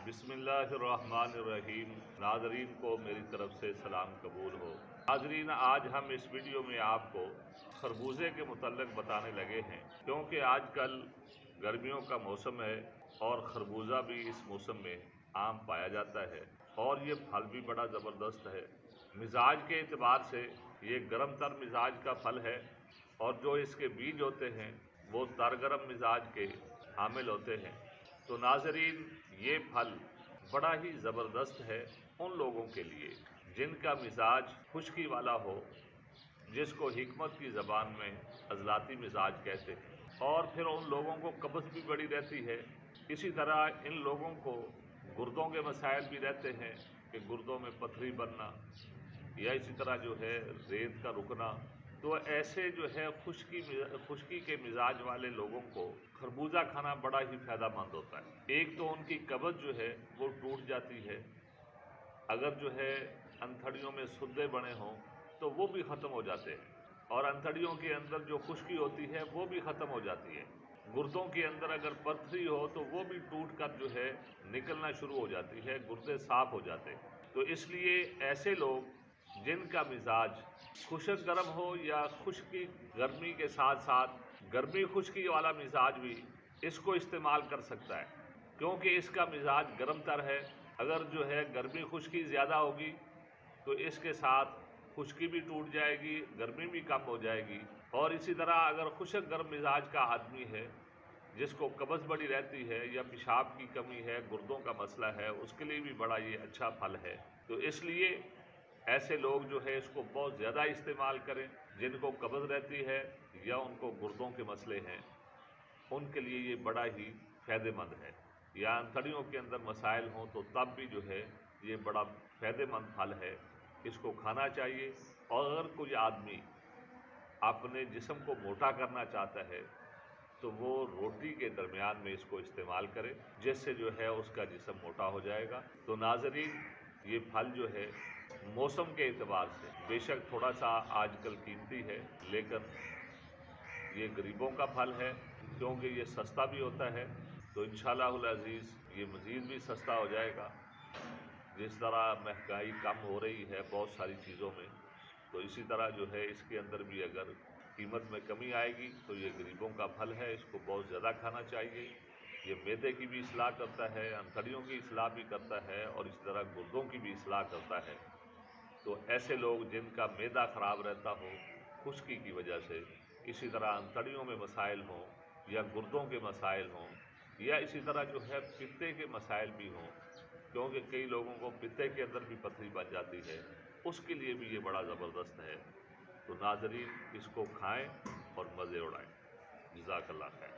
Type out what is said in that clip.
बिस्मिल्लाहिर्रहमानिर्रहीम। नाज़रीन को मेरी तरफ से सलाम कबूल हो। नाज़रीन, आज हम इस वीडियो में आपको खरबूजे के मुतल्लिक़ बताने लगे हैं, क्योंकि आजकल गर्मियों का मौसम है और खरबूजा भी इस मौसम में आम पाया जाता है और ये फल भी बड़ा ज़बरदस्त है। मिजाज के एतबार से ये गर्म तर मिजाज का फल है और जो इसके बीज होते हैं वो तरगरम मिजाज के हामिल होते हैं। तो नाज़रीन, ये फल बड़ा ही ज़बरदस्त है उन लोगों के लिए जिनका मिजाज खुश्की वाला हो, जिसको हिकमत की ज़बान में अज़लाती मिजाज कहते हैं, और फिर उन लोगों को कब्ज़ भी बड़ी रहती है। इसी तरह इन लोगों को गुर्दों के मसाइल भी रहते हैं कि गुर्दों में पथरी बनना या इसी तरह जो है रेत का रुकना। तो ऐसे जो है खुश्की के मिजाज वाले लोगों को खरबूजा खाना बड़ा ही फ़ायदेमंद होता है। एक तो उनकी कब्ज़ जो है वो टूट जाती है, अगर जो है अंथड़ियों में सुद्दे बने हों तो वो भी ख़त्म हो जाते हैं, और अंथड़ियों के अंदर जो खुश्की होती है वो भी ख़त्म हो जाती है। गुर्दों के अंदर अगर पथरी हो तो वो भी टूट कर जो है निकलना शुरू हो जाती है, गुर्दे साफ़ हो जाते हैं। तो इसलिए ऐसे लोग जिनका मिजाज खुश्क गर्म हो या खुश्की गर्मी के साथ साथ गर्मी खुश्की वाला मिजाज भी इसको इस्तेमाल कर सकता है, क्योंकि इसका मिजाज गर्म तर है। अगर जो है गर्मी खुश्की ज़्यादा होगी तो इसके साथ खुश्की भी टूट जाएगी, गर्मी भी कम हो जाएगी। और इसी तरह अगर खुश्क गर्म मिजाज का आदमी है जिसको कब्ज़ बड़ी रहती है या पेशाब की कमी है, गुर्दों का मसला है, उसके लिए भी बड़ा ये अच्छा फल है। तो इसलिए ऐसे लोग जो है इसको बहुत ज़्यादा इस्तेमाल करें। जिनको कब्ज़ रहती है या उनको गुर्दों के मसले हैं, उनके लिए ये बड़ा ही फ़ायदेमंद है। या अंथड़ियों के अंदर मसाइल हों तो तब भी जो है ये बड़ा फ़ायदेमंद फल है, इसको खाना चाहिए। और अगर कोई आदमी अपने जिस्म को मोटा करना चाहता है तो वो रोटी के दरमियान में इसको इस्तेमाल करे, जिससे जो है उसका जिस्म मोटा हो जाएगा। तो नाज़रीन, ये फल जो है मौसम के एतबार से बेशक थोड़ा सा आजकल कीमती है, लेकिन ये गरीबों का फल है, क्योंकि ये सस्ता भी होता है। तो इंशाअल्लाहुल अज़ीज़ ये मज़ीद भी सस्ता हो जाएगा। जिस तरह महंगाई कम हो रही है बहुत सारी चीज़ों में, तो इसी तरह जो है इसके अंदर भी अगर कीमत में कमी आएगी तो ये गरीबों का फल है, इसको बहुत ज़्यादा खाना चाहिए। ये मैदे की भी इस्लाह करता है, अंथड़ियों की इस्लाह भी करता है और इसी तरह गुर्दों की भी इस्लाह करता है। तो ऐसे लोग जिनका मैदा ख़राब रहता हो खुश्की की वजह से, इसी तरह अंथड़ियों में मसाइल हों या गुर्दों के मसाइल हों या इसी तरह जो है पित्ते के मसाइल भी हों, क्योंकि कई लोगों को पित्ते के अंदर भी पथरी बन जाती है, उसके लिए भी ये बड़ा ज़बरदस्त है। तो नाज़रीन, इसको खाएं और मज़े उड़ाएं। जज़ाकल्लाह खैर।